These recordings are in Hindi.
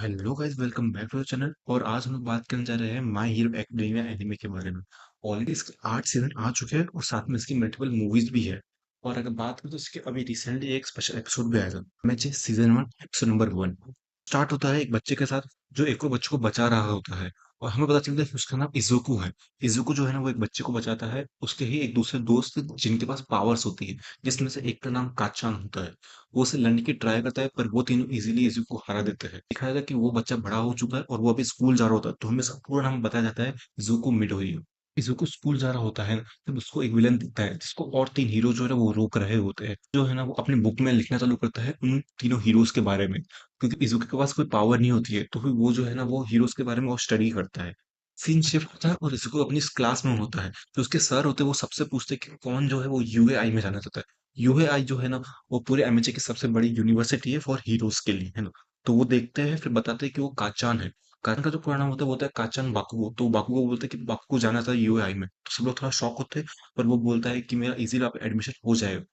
Hello guys, welcome back to the channel. और आज हम लोग बात करने जा रहे हैं माय हीरो एकेडमिया एनिमे के बारे में। ऑलरेडी इसके 8 सीजन आ चुके हैं और साथ में इसकी मल्टीपल मूवीज भी है। और अगर बात करें तो इसके अभी रिसेंटली एक स्पेशल एपिसोड भी आएगा। Match season 1 episode number 1 start होता है एक बच्चे के साथ जो एक और बच्चे को बचा रहा होता है। और हमें पता चलता है कि उसका नाम इजुको है। इजुको जो है ना वो एक बच्चे को बचाता है, उसके ही एक दूसरे दोस्त जिनके पास पावर्स होती है, जिसमें से एक का नाम काचान होता है। वो उसे लड़ने की ट्राई करता है पर वो तीनों इजीली इजुको को हरा देते हैं। दिखाया जाता है कि वो बच्चा बड़ा हो चुका है और वो अभी स्कूल जा रहा होता है, तो हमें इसका पूरा नाम बताया जाता है इजुको मिडोरी। इजुको स्कूल जा रहा होता है ना, तब उसको एक विलन दिखता है जिसको और तीन हीरो जो है ना वो रोक रहे होते हैं। जो है ना वो अपनी बुक में लिखना चालू करता है उन तीनों हीरोज के बारे में, क्योंकि इजुको के पास कोई पावर नहीं होती है, तो फिर वो जो है ना वो हीरोज के बारे में वो स्टडी करता है। सीन शिफ्ट होता है और इजुको अपनी इस क्लास में होता है। जो उसके सर होते हैं वो सबसे पूछते हैं कि कौन जो है वो यूएआई में जाना चाहता है। यूएआई जो है ना वो पूरे एमएचए की सबसे बड़ी यूनिवर्सिटी है फॉर हीरोज के लिए, है ना। तो वो देखते हैं, फिर बताते हैं कि वो काचान है। काचान का जो पूरा नाम होता है वो होता है काचान बाकुगो। तो बाकुगो बोलते हैं कि बाकुगो जाना था यूएआई में, तो सब लोग थोड़ा शॉक होते हैं। पर वो बोलता है कि मेरा इजीली आप एडमिशन हो जाएगा।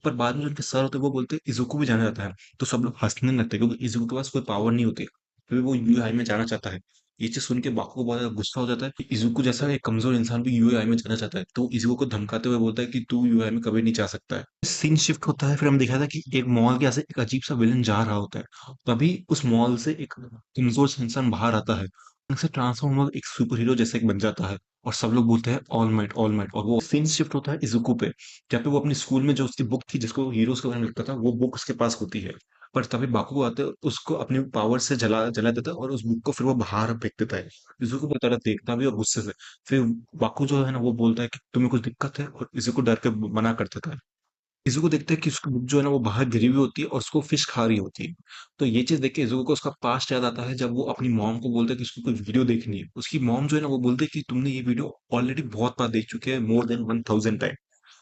पर बाद में जो उनके सर होते हैं वो बोलते हैं इजुको भी जाना चाहता है। तो सब लोग हंसने लगते हैं क्योंकि इजुको के पास कोई पावर नहीं होती, फिर वो यूएआई में जाना चाहता है। ये चीज सुन के बाकुगो बहुत ज्यादा गुस्सा हो जाता है कि इजुको जैसा एक कमजोर इंसान भी यूएआई में जाना चाहता है, तो इजुको को धमकाते हुए बोलता है कि तू यूएआई में कभी नहीं जा सकता है। सीन शिफ्ट होता है, फिर हम दिखाया था कि एक मॉल के ऐसे एक अजीब सा विलन जा रहा होता है। तभी उस मॉल से एक कमजोर सा इंसान बाहर आता है, से ट्रांसफॉर्म होकर एक सुपर हीरो जैसे एक बन जाता है। और सब लोग बोलते हैं ऑल माइट ऑल माइट। और वो सीन शिफ्ट होता है इजुको पे, जहाँ पे वो अपनी स्कूल में जो उसकी बुक थी जिसको हीरोज के बारे में लिखता था, वो बुक उसके पास होती है। पर तभी बाकुगो आते हैं, उसको अपनी पावर से जला जला देता है और उस बुक को फिर वो बाहर फेंक देता है। इजुको को तरह देखता भी और गुस्से से। फिर बाकू जो है ना वो बोलता है कि तुम्हें कुछ दिक्कत है, और इजुको डर के मना कर देता है। इज़ुको देखता है कि उसकी बुक जो है ना वो बाहर गिरी हुई होती है और उसको फिश खा रही होती है। तो ये चीज़ देख के इज़ुको को उसका पास्ट याद आता है, जब वो अपनी मॉम को बोलता है कि उसको कोई वीडियो देखनी है। उसकी मॉम जो है ना वो बोलती है कि तुमने ये वीडियो ऑलरेडी बहुत बार देख चुके हैं, मोर देन 1000 टाइम।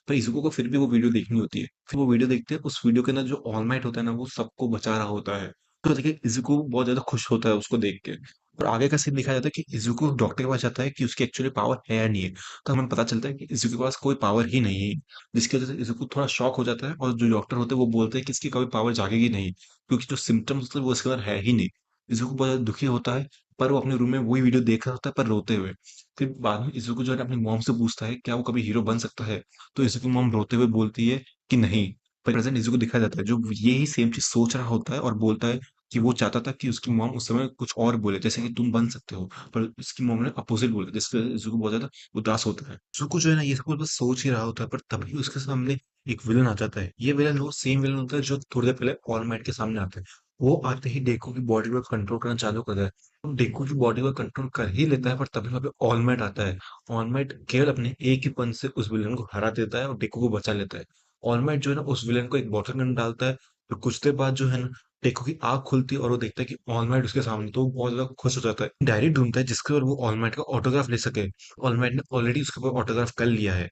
पर इज़ुको को फिर भी वो वीडियो देखनी होती है। फिर वो वीडियो देखते हैं, उस वीडियो के अंदर जो ऑल माइट होता है ना वो सबको बचा रहा होता है। तो देखिए इज़ुको बहुत ज़्यादा खुश होता है उसको देख के। और आगे का सीन दिखाया जाता है कि इज़ुको डॉक्टर के पास जाता है कि उसकी एक्चुअली पावर है या नहीं है। तो हमें पता चलता है कि इज़ुको के पास कोई पावर ही नहीं है। जिसकी वजह से इज़ुको थोड़ा शॉक हो जाता है और जो डॉक्टर होते हैं वो बोलते हैं कि इसकी कभी पावर जागेगी नहीं, क्योंकि जो सिम्पटम्स होते हैं वो इसके अंदर है ही नहीं। इज़ुको बहुत ज़्यादा दुखी होता है, पर वो अपने रूम में वही वीडियो देख रहा होता है पर रोते हुए। फिर बाद में इज़ुको जो है ना अपनी मॉम से पूछता है क्या वो कभी हीरो बन सकता है? तो इज़ुको की मॉम रोते हुए बोलती है कि नहीं। पर प्रेज़ेंट इज़ुको दिखाया जाता है जो यही सेम चीज़ सोच रहा होता है और बोलता है कि वो चाहता था कि उसकी मॉम उस समय कुछ और बोले, जैसे कि तुम बन सकते हो। पर उसकी मॉम ने अपोज़िट बोला, जिससे इज़ुको बहुत ज़्यादा उदास होता है। इज़ुको जो है ना ये सब कुछ बस सोच ही रहा होता है, पर तभी उसके सामने एक विलन आ जाता है। ये विलन वो सेम विलन होता है जो थोड़ी देर पहले ऑल माइट के सामने आता है। वो आते ही डेको की बॉडी को कंट्रोल करना चालू करता है। वो डेको की बॉडी को कंट्रोल कर ही लेता है, पर तभी वहाँ पे ऑल माइट आता है। ऑल माइट केवल अपने एक ही पंच से उस विलन को हरा देता है और डेको को बचा लेता है। ऑल माइट जो है ना उस विलन को एक बॉटल में डालता है। फिर कुछ देर बाद जो है ना टेको की आँख खुलती है और वो देखता है कि ऑल माइट उसके सामने, तो वो बहुत ज़्यादा खुश हो जाता है। डायरी ढूँढता है जिसके ऊपर वो ऑल माइट का ऑटोग्राफ ले सके। ऑल माइट ने ऑलरेडी उसके ऊपर ऑटोग्राफ कर लिया है।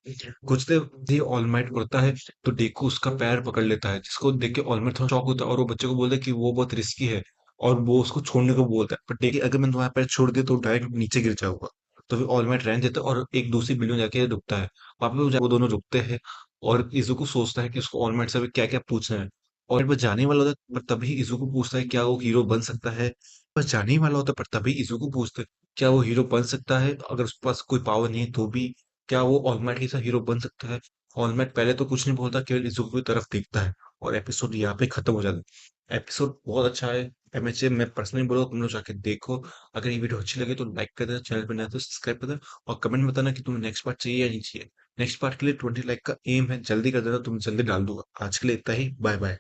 कुछ देर बाद ही ऑल माइट उड़ता है, तो डेको उसका पैर पकड़ लेता है, जिसको देख के ऑल माइट थोड़ा शॉक होता है और वो बच्चे को बोलता है कि वो बहुत रिस्की है और वो उसको छोड़ने को बोलता है। पर डेको अगर मैंने तुम्हारा पैर छोड़ दिया तो डायरेक्ट नीचे गिर जाऊँगा। तो फिर ऑल माइट रहने देता है और एक दूसरी बिल्डिंग में जाके रुकता है। वहाँ पे वो दोनों रुकते हैं और इज़ुको सोचता है कि उसको ऑल माइट से अभी क्या-क्या पूछना है। और बस जाने ही वाला होता है, पर तभी इज़ुको पूछता है क्या वो हीरो बन सकता है? बस जाने ही वाला होता है, पर तभी इज़ुको पूछता है क्या वो हीरो बन सकता है? अगर उसके पास कोई पावर नहीं है तो भी क्या वो ऑल माइट जैसा हीरो बन सकता है? ऑल माइट पहले तो कुछ नहीं बोलता, केवल इज़ुको की तरफ देखता है और एपिसोड यहाँ पे खत्म हो जाता है। एपिसोड बहुत अच्छा है। एमएचए मैं पर्सनली बोलूँगा तुम लोग जाके देखो। अगर ये वीडियो अच्छी लगे तो लाइक कर देना, चैनल पे नया है तो सब्सक्राइब कर देना और कमेंट में बताना कि तुम्हें नेक्स्ट पार्ट चाहिए या नहीं चाहिए। नेक्स्ट पार्ट के लिए 20 लाइक का एम है, जल्दी कर देना, तुम जल्दी डाल दूंगा। आज के लिए इतना ही, बाय बाय।